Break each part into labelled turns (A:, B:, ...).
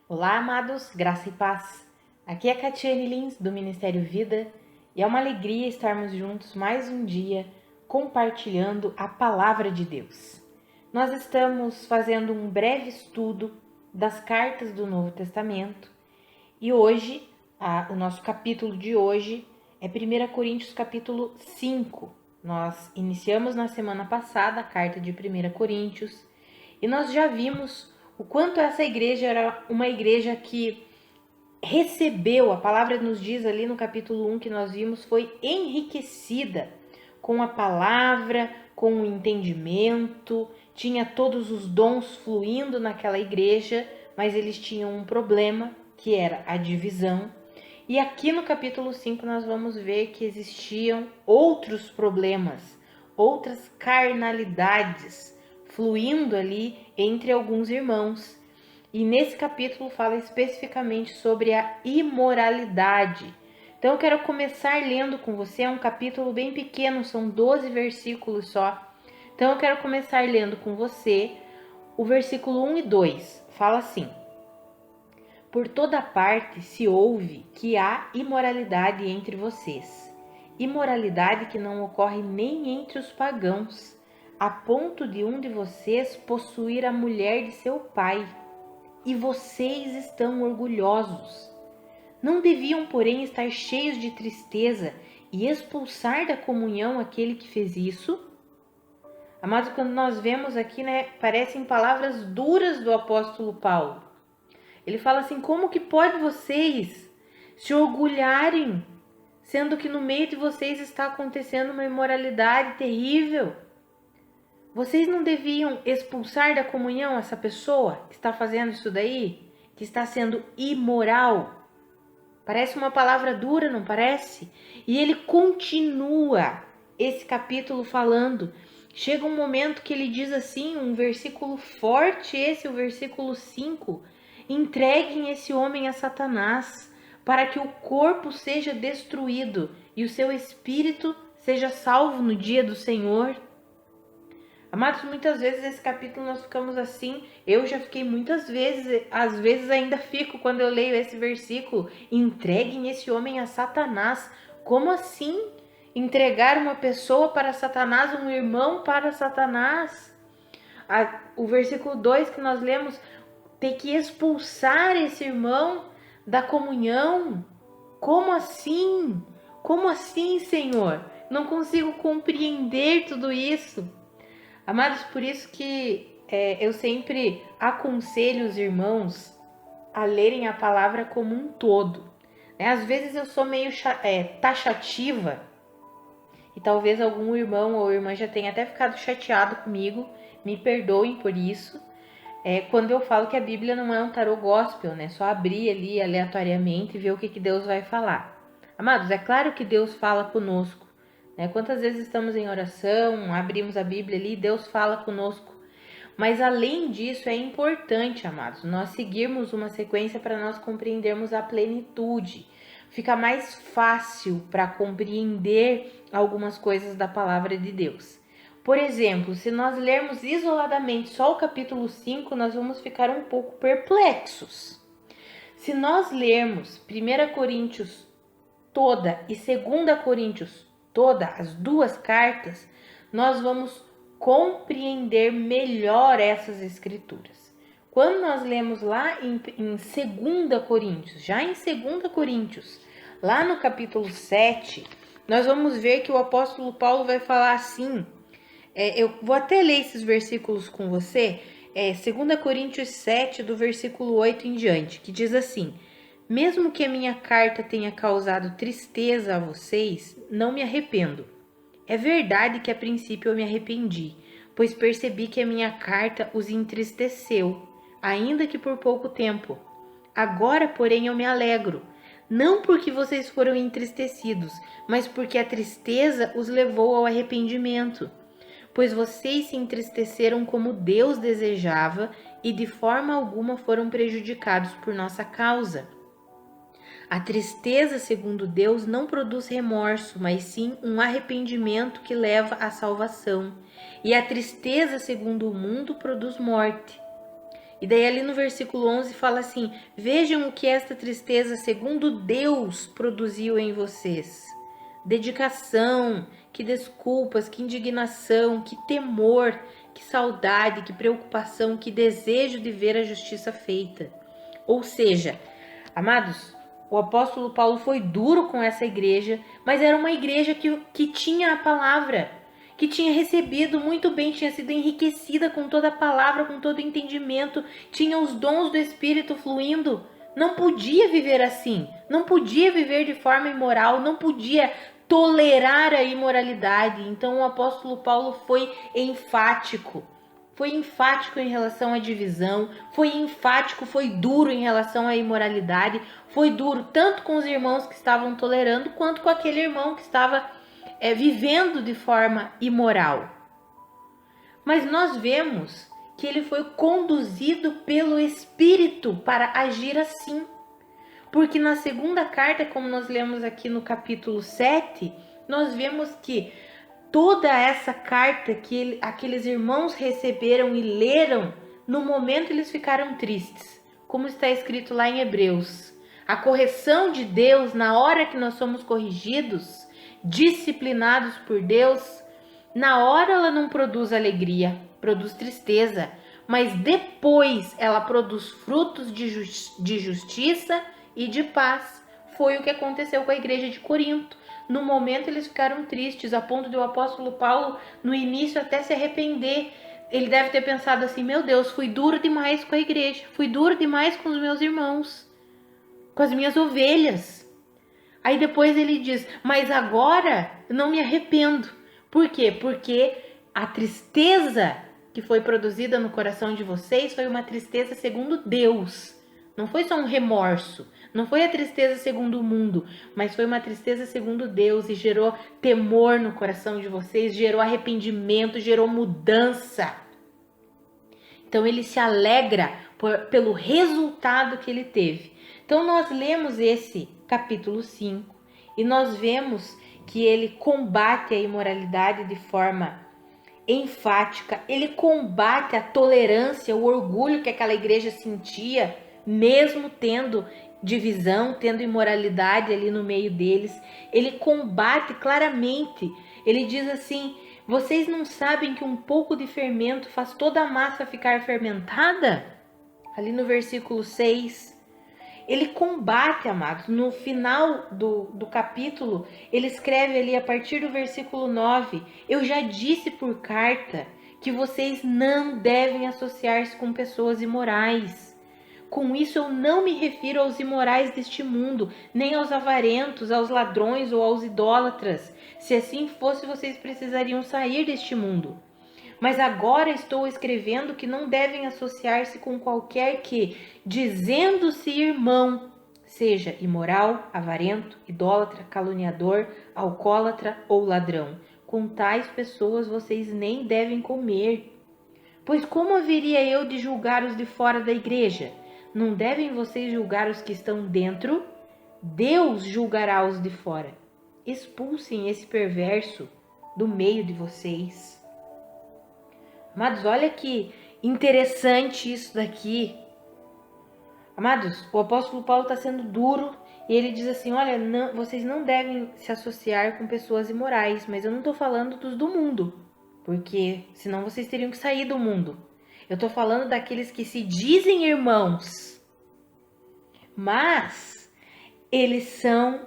A: Olá, amados, graça e paz. Aqui é Catiane Lins, do Ministério Vida, e é uma alegria estarmos juntos mais um dia compartilhando a Palavra de Deus. Nós estamos fazendo um breve estudo das cartas do Novo Testamento e hoje, o nosso capítulo de hoje é 1 Coríntios capítulo 5. Nós iniciamos na semana passada a carta de 1 Coríntios e nós já vimos o quanto essa igreja era uma igreja que recebeu, a palavra nos diz ali no capítulo 1 que nós vimos, foi enriquecida com a palavra, com o entendimento, tinha todos os dons fluindo naquela igreja, mas eles tinham um problema, que era a divisão. E aqui no capítulo 5 nós vamos ver que existiam outros problemas, outras carnalidades fluindo ali entre alguns irmãos. E nesse capítulo fala especificamente sobre a imoralidade. Então eu quero começar lendo com você, é um capítulo bem pequeno, são 12 versículos só. Então eu quero começar lendo com você o versículo 1 e 2. Fala assim: Por toda parte se ouve que há imoralidade entre vocês, imoralidade que não ocorre nem entre os pagãos, a ponto de um de vocês possuir a mulher de seu pai, e vocês estão orgulhosos. Não deviam, porém, estar cheios de tristeza e expulsar da comunhão aquele que fez isso? Amados, quando nós vemos aqui, parecem palavras duras do apóstolo Paulo. Ele fala assim: como que pode vocês se orgulharem, sendo que no meio de vocês está acontecendo uma imoralidade terrível? Vocês não deviam expulsar da comunhão essa pessoa que está fazendo isso daí? Que está sendo imoral? Parece uma palavra dura, não parece? E ele continua esse capítulo falando. Chega um momento que ele diz assim, um versículo forte esse, o versículo 5. Entreguem esse homem a Satanás, para que o corpo seja destruído e o seu espírito seja salvo no dia do Senhor. Amados, muitas vezes nesse capítulo nós ficamos assim, eu já fiquei muitas vezes, às vezes ainda fico quando eu leio esse versículo: entreguem esse homem a Satanás. Como assim? Entregar uma pessoa para Satanás, um irmão para Satanás? O versículo 2 que nós lemos, ter que expulsar esse irmão da comunhão? Como assim? Como assim, Senhor? Não consigo compreender tudo isso. Amados, por isso que eu sempre aconselho os irmãos a lerem a palavra como um todo. Às vezes eu sou meio taxativa e talvez algum irmão ou irmã já tenha até ficado chateado comigo, me perdoem por isso. Quando eu falo que a Bíblia não é um tarô gospel, só abrir ali aleatoriamente e ver o que Deus vai falar. Amados, é claro que Deus fala conosco. Quantas vezes estamos em oração, abrimos a Bíblia ali e Deus fala conosco. Mas além disso, é importante, amados, nós seguirmos uma sequência para nós compreendermos a plenitude. Fica mais fácil para compreender algumas coisas da palavra de Deus. Por exemplo, se nós lermos isoladamente só o capítulo 5, nós vamos ficar um pouco perplexos. Se nós lermos 1 Coríntios toda e 2 Coríntios toda, as duas cartas, nós vamos compreender melhor essas escrituras. Quando nós lemos lá em 2 Coríntios, já em 2 Coríntios, lá no capítulo 7, nós vamos ver que o apóstolo Paulo vai falar assim, eu vou até ler esses versículos com você, 2 Coríntios 7, do versículo 8 em diante, que diz assim: mesmo que a minha carta tenha causado tristeza a vocês, não me arrependo. É verdade que a princípio eu me arrependi, pois percebi que a minha carta os entristeceu, ainda que por pouco tempo. Agora, porém, eu me alegro, não porque vocês foram entristecidos, mas porque a tristeza os levou ao arrependimento. Pois vocês se entristeceram como Deus desejava e de forma alguma foram prejudicados por nossa causa. A tristeza, segundo Deus, não produz remorso, mas sim um arrependimento que leva à salvação. E a tristeza, segundo o mundo, produz morte. E daí ali no versículo 11 fala assim: vejam o que esta tristeza segundo Deus produziu em vocês. Dedicação, que desculpas, que indignação, que temor, que saudade, que preocupação, que desejo de ver a justiça feita. Ou seja, amados, o apóstolo Paulo foi duro com essa igreja, mas era uma igreja que tinha a palavra, que tinha recebido muito bem, tinha sido enriquecida com toda a palavra, com todo o entendimento, tinha os dons do Espírito fluindo. Não podia viver assim, não podia viver de forma imoral, não podia tolerar a imoralidade. Então o apóstolo Paulo foi enfático. Foi enfático em relação à divisão, foi enfático, foi duro em relação à imoralidade, foi duro tanto com os irmãos que estavam tolerando, quanto com aquele irmão que estava vivendo de forma imoral. Mas nós vemos que ele foi conduzido pelo Espírito para agir assim. Porque na segunda carta, como nós lemos aqui no capítulo 7, nós vemos que toda essa carta que aqueles irmãos receberam e leram, no momento eles ficaram tristes, como está escrito lá em Hebreus. A correção de Deus, na hora que nós somos corrigidos, disciplinados por Deus, na hora ela não produz alegria, produz tristeza, mas depois ela produz frutos de justiça e de paz. Foi o que aconteceu com a igreja de Corinto. No momento eles ficaram tristes, a ponto de o apóstolo Paulo, no início, até se arrepender. Ele deve ter pensado assim: meu Deus, fui duro demais com a igreja, fui duro demais com os meus irmãos, com as minhas ovelhas. Aí depois ele diz: mas agora eu não me arrependo. Por quê? Porque a tristeza que foi produzida no coração de vocês foi uma tristeza segundo Deus. Não foi só um remorso, não foi a tristeza segundo o mundo, mas foi uma tristeza segundo Deus e gerou temor no coração de vocês, gerou arrependimento, gerou mudança. Então ele se alegra pelo resultado que ele teve. Então nós lemos esse capítulo 5 e nós vemos que ele combate a imoralidade de forma enfática, ele combate a tolerância, o orgulho que aquela igreja sentia, mesmo tendo divisão, tendo imoralidade ali no meio deles. Ele combate claramente, ele diz assim: vocês não sabem que um pouco de fermento faz toda a massa ficar fermentada? Ali no versículo 6, ele combate, amados. No final do capítulo, ele escreve ali a partir do versículo 9: eu já disse por carta que vocês não devem associar-se com pessoas imorais. Com isso eu não me refiro aos imorais deste mundo, nem aos avarentos, aos ladrões ou aos idólatras. Se assim fosse, vocês precisariam sair deste mundo. Mas agora estou escrevendo que não devem associar-se com qualquer que, dizendo-se irmão, seja imoral, avarento, idólatra, caluniador, alcoólatra ou ladrão. Com tais pessoas vocês nem devem comer. Pois como haveria eu de julgar os de fora da igreja? Não devem vocês julgar os que estão dentro? Deus julgará os de fora. Expulsem esse perverso do meio de vocês. Amados, olha que interessante isso daqui. Amados, o apóstolo Paulo está sendo duro e ele diz assim: olha, não, vocês não devem se associar com pessoas imorais, mas eu não estou falando dos do mundo, porque senão vocês teriam que sair do mundo. Eu estou falando daqueles que se dizem irmãos, mas eles são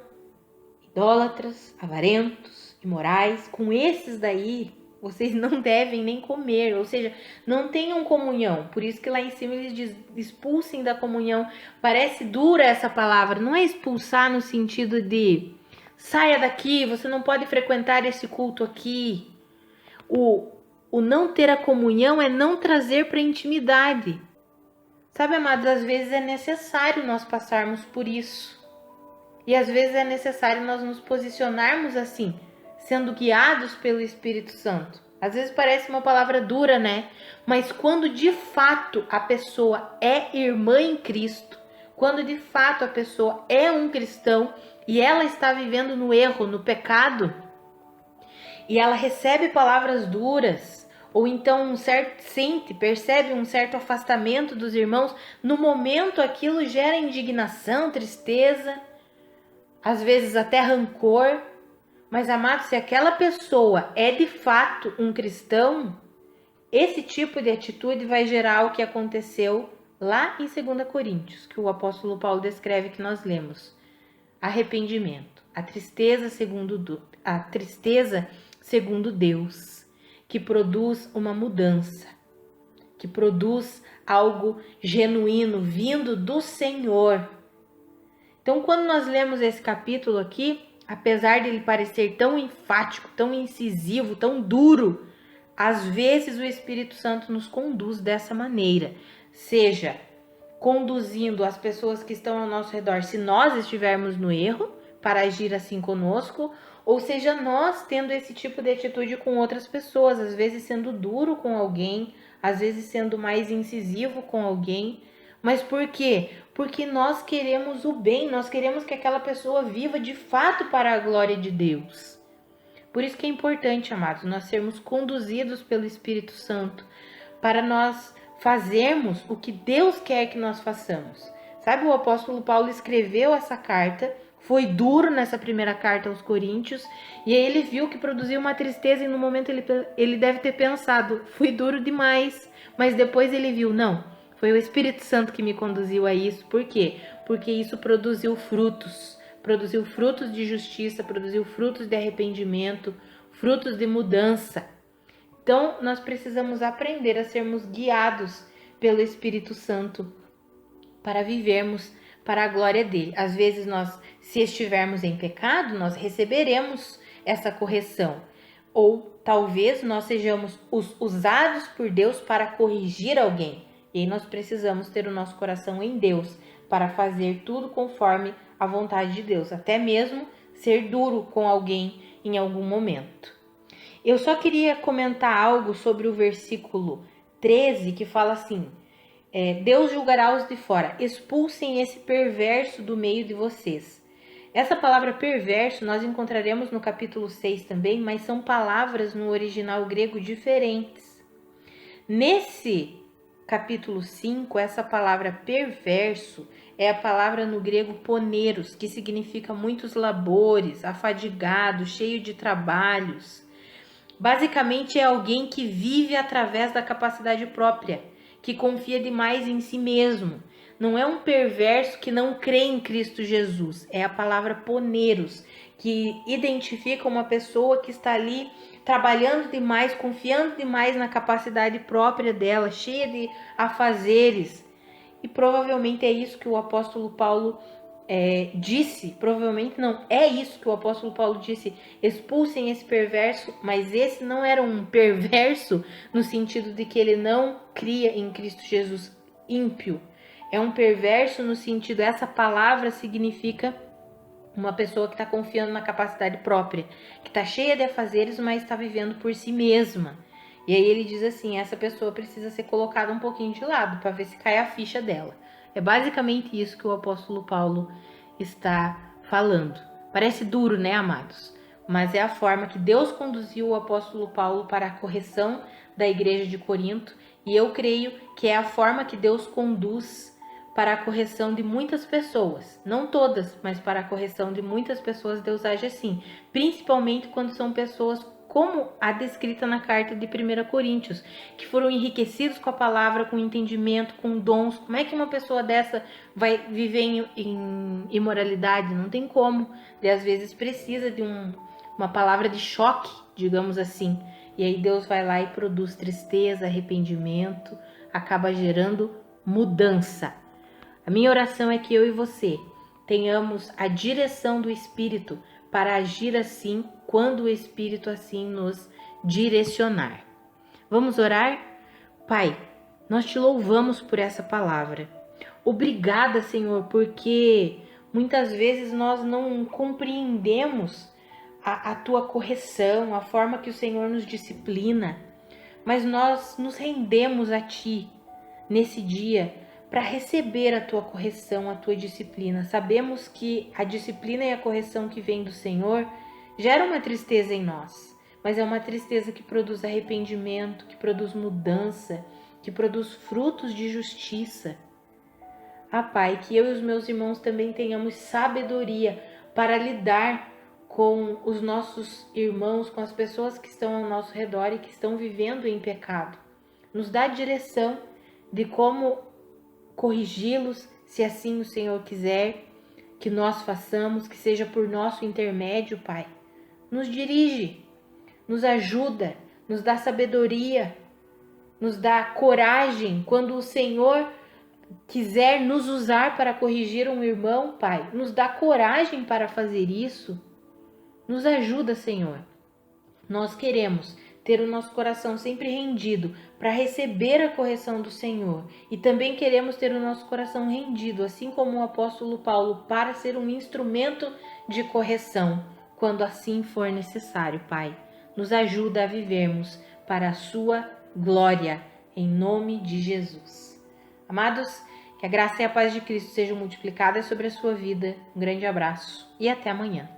A: idólatras, avarentos, imorais. Com esses daí, vocês não devem nem comer, ou seja, não tenham comunhão. Por isso que lá em cima eles dizem: expulsem da comunhão. Parece dura essa palavra, não é expulsar no sentido de saia daqui, você não pode frequentar esse culto aqui. O não ter a comunhão é não trazer para a intimidade. Sabe, amados, às vezes é necessário nós passarmos por isso. E às vezes é necessário nós nos posicionarmos assim, sendo guiados pelo Espírito Santo. Às vezes parece uma palavra dura, né? Mas quando de fato a pessoa é irmã em Cristo, quando de fato a pessoa é um cristão e ela está vivendo no erro, no pecado, e ela recebe palavras duras, ou então percebe um certo afastamento dos irmãos, no momento aquilo gera indignação, tristeza, às vezes até rancor. Mas, amados, se aquela pessoa é de fato um cristão, esse tipo de atitude vai gerar o que aconteceu lá em 2 Coríntios, que o apóstolo Paulo descreve, que nós lemos. Arrependimento, a tristeza segundo Deus, que produz uma mudança, que produz algo genuíno vindo do Senhor. Então, quando nós lemos esse capítulo aqui, apesar de ele parecer tão enfático, tão incisivo, tão duro, às vezes o Espírito Santo nos conduz dessa maneira, seja conduzindo as pessoas que estão ao nosso redor, se nós estivermos no erro, para agir assim conosco, ou seja, nós tendo esse tipo de atitude com outras pessoas, às vezes sendo duro com alguém, às vezes sendo mais incisivo com alguém. Mas por quê? Porque nós queremos o bem, nós queremos que aquela pessoa viva de fato para a glória de Deus. Por isso que é importante, amados, nós sermos conduzidos pelo Espírito Santo para nós fazermos o que Deus quer que nós façamos. Sabe, o apóstolo Paulo escreveu essa carta, foi duro nessa primeira carta aos Coríntios, e aí ele viu que produziu uma tristeza e no momento ele deve ter pensado, fui duro demais, mas depois ele viu, não, foi o Espírito Santo que me conduziu a isso. Por quê? Porque isso produziu frutos de justiça, produziu frutos de arrependimento, frutos de mudança. Então, nós precisamos aprender a sermos guiados pelo Espírito Santo para vivermos para a glória dele. Às vezes, se estivermos em pecado, nós receberemos essa correção. Ou talvez nós sejamos usados por Deus para corrigir alguém. E aí nós precisamos ter o nosso coração em Deus para fazer tudo conforme a vontade de Deus. Até mesmo ser duro com alguém em algum momento. Eu só queria comentar algo sobre o versículo 13, que fala assim: Deus julgará os de fora, expulsem esse perverso do meio de vocês. Essa palavra perverso nós encontraremos no capítulo 6 também, mas são palavras no original grego diferentes. Nesse capítulo 5, essa palavra perverso é a palavra no grego poneros, que significa muitos labores, afadigado, cheio de trabalhos. Basicamente é alguém que vive através da capacidade própria, que confia demais em si mesmo. Não é um perverso que não crê em Cristo Jesus. É a palavra poneros, que identifica uma pessoa que está ali trabalhando demais, confiando demais na capacidade própria dela, cheia de afazeres. E provavelmente é isso que o apóstolo Paulo disse, provavelmente não, é isso que o apóstolo Paulo disse: expulsem esse perverso. Mas esse não era um perverso no sentido de que ele não cria em Cristo Jesus, ímpio. É um perverso no sentido, essa palavra significa uma pessoa que está confiando na capacidade própria, que está cheia de afazeres, mas está vivendo por si mesma. E aí ele diz assim, essa pessoa precisa ser colocada um pouquinho de lado para ver se cai a ficha dela. É basicamente isso que o apóstolo Paulo está falando. Parece duro, né, amados? Mas é a forma que Deus conduziu o apóstolo Paulo para a correção da igreja de Corinto. E eu creio que é a forma que Deus conduz para a correção de muitas pessoas. Não todas, mas para a correção de muitas pessoas Deus age assim. Principalmente quando são pessoas como a descrita na carta de 1 Coríntios, que foram enriquecidos com a palavra, com entendimento, com dons. Como é que uma pessoa dessa vai viver em imoralidade? Não tem como. E às vezes precisa de uma palavra de choque, digamos assim. E aí Deus vai lá e produz tristeza, arrependimento, acaba gerando mudança. A minha oração é que eu e você tenhamos a direção do Espírito para agir assim quando o Espírito assim nos direcionar. Vamos orar? Pai, nós te louvamos por essa palavra. Obrigada, Senhor, porque muitas vezes nós não compreendemos a tua correção, a forma que o Senhor nos disciplina, mas nós nos rendemos a ti nesse dia para receber a tua correção, a tua disciplina. Sabemos que a disciplina e a correção que vem do Senhor gera uma tristeza em nós, mas é uma tristeza que produz arrependimento, que produz mudança, que produz frutos de justiça. Pai, que eu e os meus irmãos também tenhamos sabedoria para lidar com os nossos irmãos, com as pessoas que estão ao nosso redor e que estão vivendo em pecado. Nos dá direção de como corrigi-los, se assim o Senhor quiser que nós façamos, que seja por nosso intermédio, Pai. Nos dirige, nos ajuda, nos dá sabedoria, nos dá coragem quando o Senhor quiser nos usar para corrigir um irmão, Pai. Nos dá coragem para fazer isso. Nos ajuda, Senhor. Nós queremos ter o nosso coração sempre rendido para receber a correção do Senhor. E também queremos ter o nosso coração rendido, assim como o apóstolo Paulo, para ser um instrumento de correção, quando assim for necessário, Pai. Nos ajuda a vivermos para a sua glória, em nome de Jesus. Amados, que a graça e a paz de Cristo sejam multiplicadas sobre a sua vida. Um grande abraço e até amanhã.